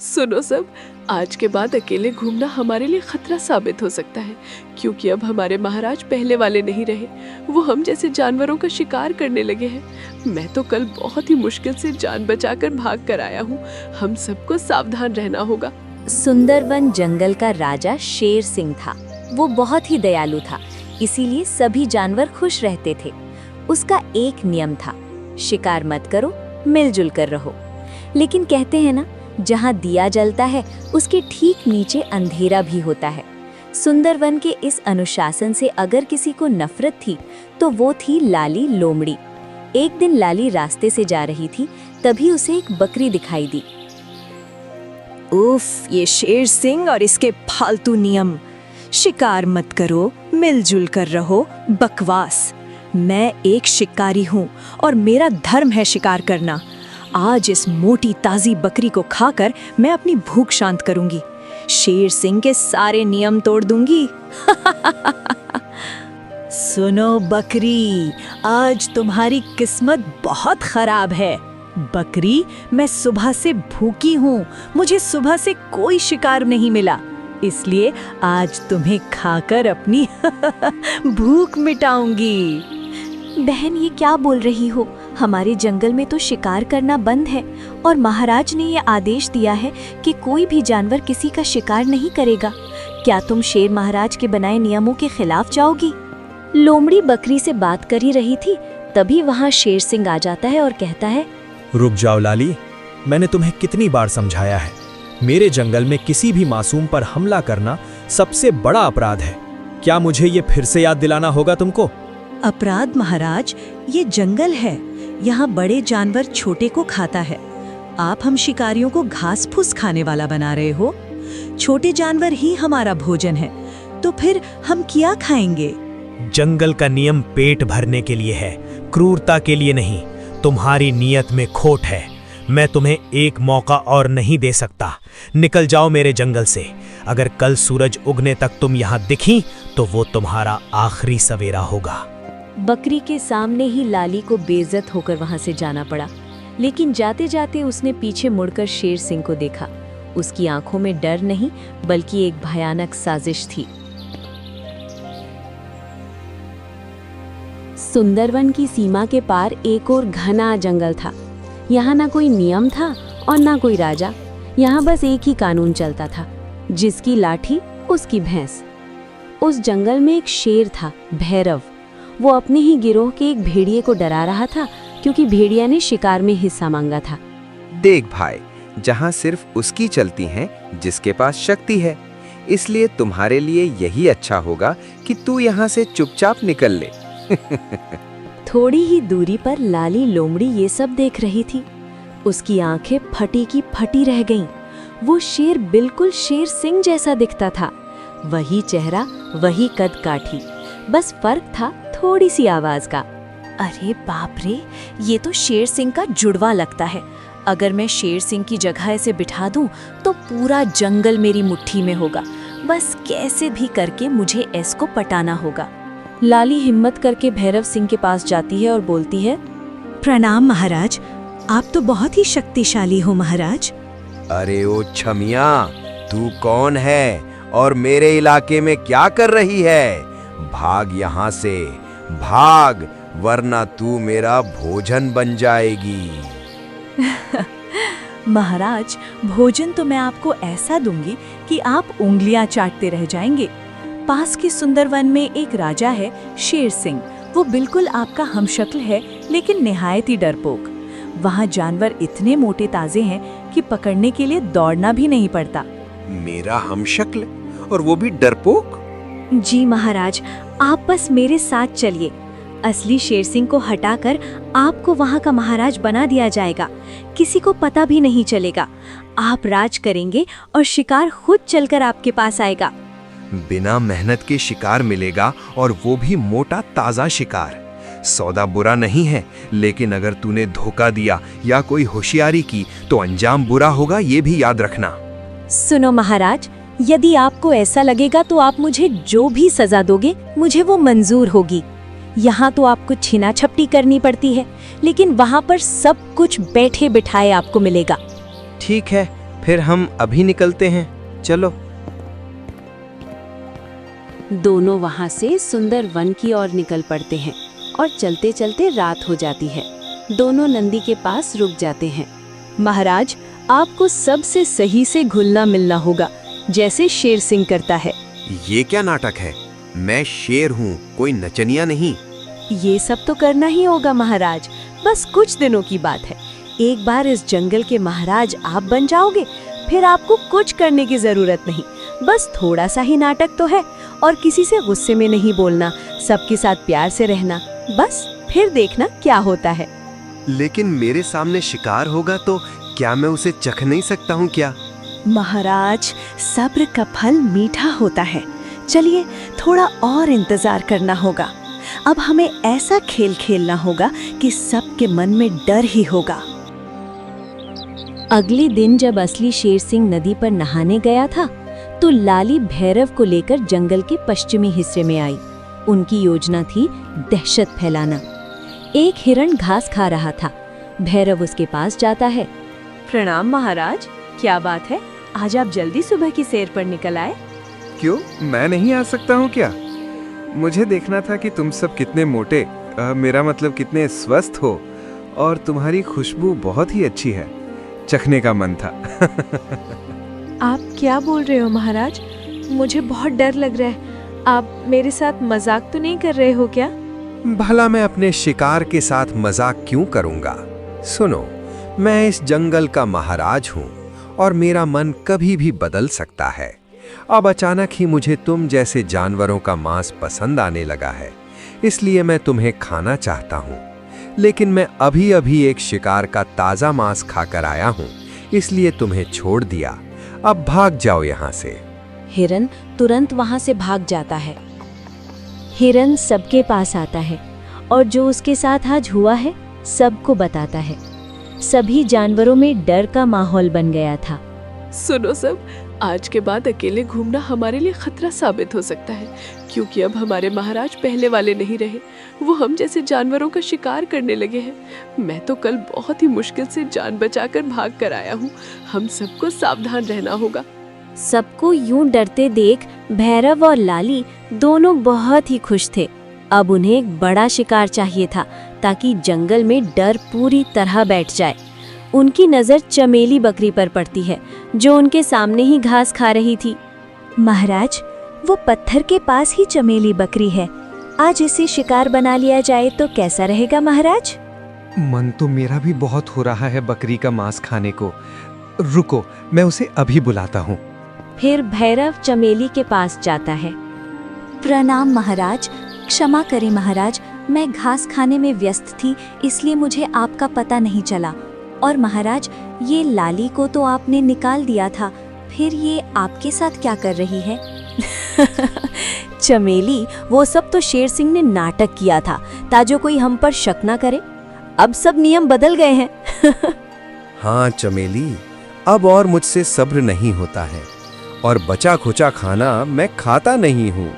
सुनो सब, आज के बाद अकेले घूमना हमारे लिए खतरा साबित हो सकता है, क्योंकि अब हमारे महाराज पहले वाले नहीं रहे। वो हम जैसे जानवरों का शिकार करने लगे हैं। मैं तो कल बहुत ही मुश्किल से जान बचाकर भाग कर आया हूँ। हम सबको सावधान रहना होगा। सुंदरवन जंगल का राजा शेर सिंह था। वो बहुत ही दयालु था, इसीलिए सभी जानवर खुश रहते थे। उसका एक नियम था, शिकार मत करो, मिलजुल कर रहो। लेकिन कहते हैं ना, जहाँ दिया जलता है उसके ठीक नीचे अंधेरा भी होता है। सुंदरवन के इस अनुशासन से अगर किसी को नफरत थी तो वो थी लाली लोमड़ी। एक दिन लाली रास्ते से जा रही थी, तभी उसे एक बकरी दिखाई दी। उफ, ये शेर सिंह और इसके फालतू नियम। शिकार मत करो, मिलजुल कर रहो, बकवास। मैं एक शिकारी हूँ और मेरा धर्म है शिकार करना। आज इस मोटी ताजी बकरी को खाकर मैं अपनी भूख शांत करूंगी। शेर सिंह के सारे नियम तोड़ दूंगी। सुनो बकरी, आज तुम्हारी किस्मत बहुत खराब है। बकरी, मैं सुबह से भूखी हूँ, मुझे सुबह से कोई शिकार नहीं मिला, इसलिए आज तुम्हें खाकर अपनी भूख मिटाऊंगी। बहन, ये क्या बोल रही हो? हमारे जंगल में तो शिकार करना बंद है और महाराज ने ये आदेश दिया है कि कोई भी जानवर किसी का शिकार नहीं करेगा। क्या तुम शेर महाराज के बनाए नियमों के खिलाफ जाओगी? लोमड़ी बकरी से बात कर ही रही थी, तभी वहाँ शेर सिंह आ जाता है और कहता है, रुक जाओ लाली, मैंने तुम्हें कितनी बार समझाया है, मेरे जंगल में किसी भी मासूम पर हमला करना सबसे बड़ा अपराध है। क्या मुझे ये फिर से याद दिलाना होगा तुमको? अपराध महाराज, ये जंगल है, यहाँ बड़े जानवर छोटे को खाता है। आप हम शिकारियों को घास फूस खाने वाला बना रहे हो। छोटे जानवर ही हमारा भोजन है, तो फिर हम क्या खाएंगे? जंगल का नियम पेट भरने के लिए है, क्रूरता के लिए नहीं। तुम्हारी नीयत में खोट है। मैं तुम्हें एक मौका और नहीं दे सकता। निकल जाओ मेरे जंगल से। अगर कल सूरज उगने तक तुम यहाँ दिखी तो वो तुम्हारा आखिरी सवेरा होगा। बकरी के सामने ही लाली को बेइज्जत होकर वहां से जाना पड़ा, लेकिन जाते जाते उसने पीछे मुड़कर शेर सिंह को देखा। उसकी आंखों में डर नहीं, बल्कि एक भयानक साजिश थी। सुंदरवन की सीमा के पार एक और घना जंगल था। यहाँ ना कोई नियम था और ना कोई राजा। यहाँ बस एक ही कानून चलता था, जिसकी लाठी उसकी भैंस। उस जंगल में एक शेर था, भैरव। वो अपने ही गिरोह के एक भेड़िए को डरा रहा था, क्योंकि भेड़िया ने शिकार में हिस्सा मांगा था। देख भाई, जहाँ सिर्फ उसकी चलती हैं जिसके पास शक्ति है, इसलिए तुम्हारे लिए यही अच्छा होगा कि तू यहाँ से चुपचाप निकल ले। थोड़ी ही दूरी पर लाली लोमड़ी ये सब देख रही थी। उसकी आंखें फटी की फटी रह गईं। वो शेर बिल्कुल शेर सिंह जैसा दिखता था। वही चेहरा, वही कद काठी, बस फर्क था थोड़ी सी आवाज का। अरे बाप रे, ये तो शेर सिंह का जुड़वा लगता है। अगर मैं शेर सिंह की जगह इसे बिठा दूं तो पूरा जंगल मेरी मुट्ठी में होगा। बस कैसे भी करके मुझे इसको पटाना होगा। लाली हिम्मत करके भैरव सिंह के पास जाती है और बोलती है, प्रणाम महाराज, आप तो बहुत ही शक्तिशाली हो महाराज। अरे ओ छमिया, तू कौन है और मेरे इलाके में क्या कर रही है? भाग यहाँ से, भाग, वरना तू मेरा भोजन बन जाएगी। महाराज, भोजन तो मैं आपको ऐसा दूंगी कि आप उंगलियां चाटते रह जाएंगे। पास के सुंदरवन में एक राजा है, शेर सिंह। वो बिल्कुल आपका हमशक्ल है, लेकिन निहायत ही डरपोक। वहाँ जानवर इतने मोटे ताजे हैं कि पकड़ने के लिए दौड़ना भी नहीं पड़ता। मेरा हमशक्ल और वो भी डरपोक? जी महाराज, आप बस मेरे साथ चलिए। असली शेर सिंह को हटाकर आपको वहाँ का महाराज बना दिया जाएगा। किसी को पता भी नहीं चलेगा। आप राज करेंगे और शिकार खुद चलकर आपके पास आएगा। बिना मेहनत के शिकार मिलेगा, और वो भी मोटा ताजा शिकार। सौदा बुरा नहीं है, लेकिन अगर तूने धोखा दिया या कोई होशियारी की तो अंजाम बुरा होगा, ये भी याद रखना। सुनो महाराज, यदि आपको ऐसा लगेगा तो आप मुझे जो भी सजा दोगे मुझे वो मंजूर होगी। यहाँ तो आपको छीना झपटी करनी पड़ती है, लेकिन वहाँ पर सब कुछ बैठे बिठाए आपको मिलेगा। ठीक है, फिर हम अभी निकलते हैं, चलो। दोनों वहां से सुंदर वन की ओर निकल पड़ते हैं और चलते चलते रात हो जाती है। दोनों नंदी के पास रुक जाते हैं। महाराज, आपको सबसे सही से घुलना मिलना होगा, जैसे शेर सिंह करता है। ये क्या नाटक है? मैं शेर हूँ, कोई नचनिया नहीं। ये सब तो करना ही होगा महाराज, बस कुछ दिनों की बात है। एक बार इस जंगल के महाराज आप बन जाओगे, फिर आपको कुछ करने की जरूरत नहीं। बस थोड़ा सा ही नाटक तो है, और किसी से गुस्से में नहीं बोलना, सबके साथ प्यार से रहना, बस फिर देखना क्या होता है। लेकिन मेरे सामने शिकार होगा तो क्या मैं उसे चख नहीं सकता हूँ क्या? महाराज, सब्र का फल मीठा होता है। चलिए, थोड़ा और इंतजार करना होगा। अब हमें ऐसा खेल खेलना होगा कि सबके मन में डर ही होगा। अगले दिन जब असली शेर सिंह नदी पर नहाने गया था, तो लाली भैरव को लेकर जंगल के पश्चिमी हिस्से में आई। उनकी योजना थी दहशत फैलाना। एक हिरण घास खा रहा था। भैरव उसके पास जाता है। प्रणाम महाराज, क्या बात है, आज आप जल्दी सुबह की सैर पर निकल आए? क्यों, मैं नहीं आ सकता हूँ क्या? मुझे देखना था कि तुम सब कितने मोटे, मेरा मतलब कितने स्वस्थ हो, और तुम्हारी खुशबू बहुत ही अच्छी है, चखने का मन था। आप क्या बोल रहे हो महाराज? मुझे बहुत डर लग रहा है। आप मेरे साथ मजाक तो नहीं कर रहे हो क्या? भला मैं अपने शिकार के साथ मजाक क्यों करूंगा? सुनो, मैं इस जंगल का महाराज हूँ और मेरा मन कभी भी बदल सकता है। अब अचानक ही मुझे तुम जैसे जानवरों का मांस पसंद आने लगा है, इसलिए मैं तुम्हें खाना चाहता हूँ। लेकिन मैं अभी अभी एक शिकार का ताज़ा मांस खाकर आया हूँ, इसलिए तुम्हें छोड़ दिया। अब भाग जाओ यहाँ से। हिरन तुरंत वहां से भाग जाता है। हिरन सबके पास आता है और जो उसके साथ आज हुआ है सबको बताता है। सभी जानवरों में डर का माहौल बन गया था। सुनो सब, आज के बाद अकेले घूमना हमारे लिए खतरा साबित हो सकता है, क्योंकि अब हमारे महाराज पहले वाले नहीं रहे। वो हम जैसे जानवरों का शिकार करने लगे हैं। मैं तो कल बहुत ही मुश्किल से जान बचाकर भाग कर आया हूँ। हम सबको सावधान रहना होगा। सबको यूं डरते देख भैरव और लाली दोनों बहुत ही खुश थे। अब उन्हें एक बड़ा शिकार चाहिए था, ताकि जंगल में डर पूरी तरह बैठ जाए। उनकी नज़र चमेली बकरी पर पड़ती है, जो उनके सामने ही घास खा रही थी। महाराज, वो पत्थर के पास ही चमेली बकरी है। आज इसे शिकार बना लिया जाए तो कैसा रहेगा महाराज? मन तो मेरा भी बहुत हो रहा है बकरी का मांस खाने को। रुको, मैं उसे अभी बुलाता हूँ। फिर भैरव चमेली के पास जाता है। प्रणाम महाराज, क्षमा करें महाराज, मैं घास खाने में व्यस्त थी, इसलिए मुझे आपका पता नहीं चला। और महाराज, ये लाली को तो आपने निकाल दिया था, फिर ये आपके साथ क्या कर रही है? चमेली, वो सब तो शेर सिंह ने नाटक किया था, ताजो कोई हम पर शक ना करे। अब सब नियम बदल गए हैं। हाँ चमेली, अब और मुझसे सब्र नहीं होता है, और बचा खुचा खाना मैं खाता नहीं हूँ।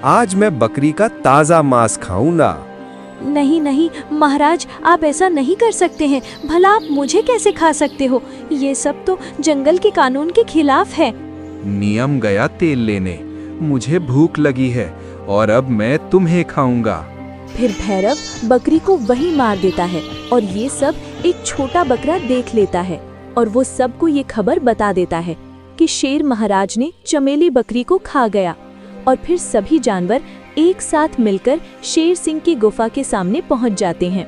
आज मैं बकरी का ताज़ा मांस खाऊंगा। नहीं नहीं महाराज, आप ऐसा नहीं कर सकते हैं। भला आप मुझे कैसे खा सकते हो? ये सब तो जंगल के कानून के खिलाफ है। नियम गया तेल लेने, मुझे भूख लगी है और अब मैं तुम्हें खाऊंगा। फिर भैरव बकरी को वही मार देता है, और ये सब एक छोटा बकरा देख लेता है, और वो सबको ये खबर बता देता है कि शेर महाराज ने चमेली बकरी को खा गया। और फिर सभी जानवर एक साथ मिलकर शेर सिंह की गुफा के सामने पहुंच जाते हैं।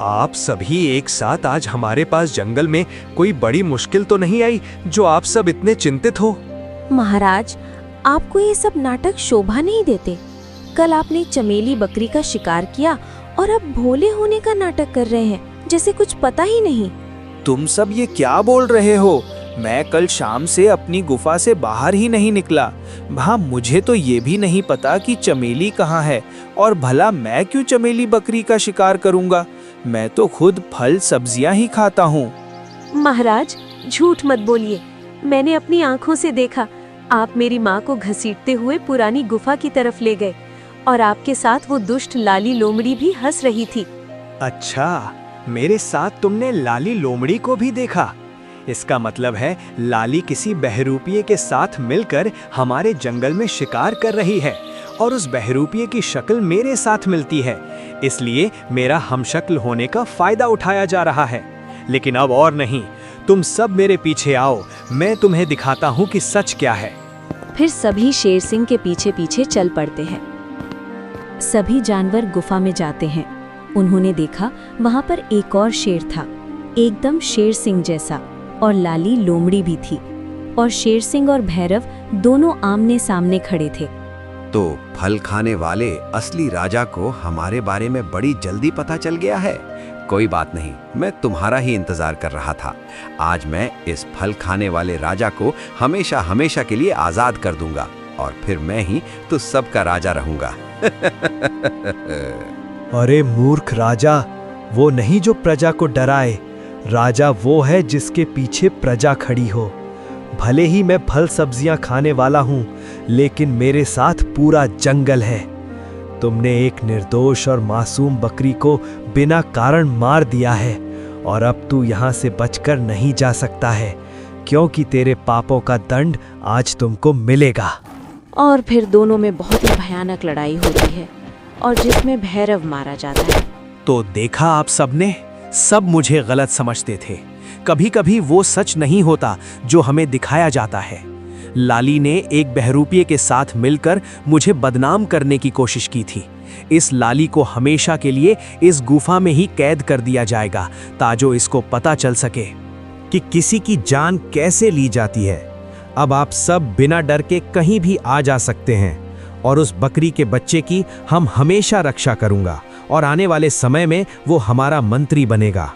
आप सभी एक साथ आज हमारे पास जंगल में कोई बड़ी मुश्किल तो नहीं आई जो आप सब इतने चिंतित हो? महाराज, आपको ये सब नाटक शोभा नहीं देते। कल आपने चमेली बकरी का शिकार किया और अब भोले होने का नाटक कर रहे हैं, जैसे कुछ पता ही नहीं। तुम सब ये क्या बोल रहे हो? मैं कल शाम से अपनी गुफा से बाहर ही नहीं निकला। हाँ, मुझे तो ये भी नहीं पता कि चमेली कहाँ है, और भला मैं क्यों चमेली बकरी का शिकार करूँगा? मैं तो खुद फल सब्जियाँ ही खाता हूँ। महाराज, झूठ मत बोलिए। मैंने अपनी आंखों से देखा, आप मेरी माँ को घसीटते हुए पुरानी गुफा की तरफ ले गए, और आपके साथ वो दुष्ट लाली लोमड़ी भी हंस रही थी। अच्छा, मेरे साथ तुमने लाली लोमड़ी को भी देखा? इसका मतलब है लाली किसी बहरूपिये के साथ मिलकर हमारे जंगल में शिकार कर रही है और उस बहरूपिये की शक्ल मेरे साथ मिलती है, इसलिए मेरा हमशक्ल होने का फायदा उठाया जा रहा है। लेकिन अब और नहीं, तुम सब मेरे पीछे आओ, मैं तुम्हें दिखाता हूँ कि सच क्या है। फिर सभी शेर सिंह के पीछे पीछे चल पड़ते हैं। सभी जानवर गुफा में जाते हैं। उन्होंने देखा वहां पर एक और शेर था, एकदम शेर सिंह जैसा, और लाली लोमड़ी भी थी। और शेर सिंह और भैरव दोनों आमने सामने खड़े थे। तो फल खाने वाले असली राजा को हमारे बारे में बड़ी जल्दी पता चल गया है। कोई बात नहीं, मैं तुम्हारा ही इंतजार कर रहा था। आज मैं इस फल खाने वाले राजा को हमेशा हमेशा के लिए आजाद कर दूंगा और फिर मैं ही तो सबका राजा रहूंगा। अरे मूर्ख राजा, वो नहीं जो प्रजा को डराए। राजा वो है जिसके पीछे प्रजा खड़ी हो। भले ही मैं फल सब्जियां खाने वाला हूं, लेकिन मेरे साथ पूरा जंगल है। तुमने एक निर्दोष और मासूम बकरी को बिना कारण मार दिया है और अब तू यहाँ से बचकर नहीं जा सकता है, क्योंकि तेरे पापों का दंड आज तुमको मिलेगा। और फिर दोनों में बहुत ही भयानक लड़ाई होती है और जिसमें भैरव मारा जाता है। तो देखा आप सबने, सब मुझे गलत समझते थे। कभी कभी वो सच नहीं होता जो हमें दिखाया जाता है। लाली ने एक बहरूपिये के साथ मिलकर मुझे बदनाम करने की कोशिश की थी। इस लाली को हमेशा के लिए इस गुफा में ही कैद कर दिया जाएगा ताजो इसको पता चल सके कि किसी की जान कैसे ली जाती है। अब आप सब बिना डर के कहीं भी आ जा सकते हैं और उस बकरी के बच्चे की हम हमेशा रक्षा करूंगा और आने वाले समय में वो हमारा मंत्री बनेगा।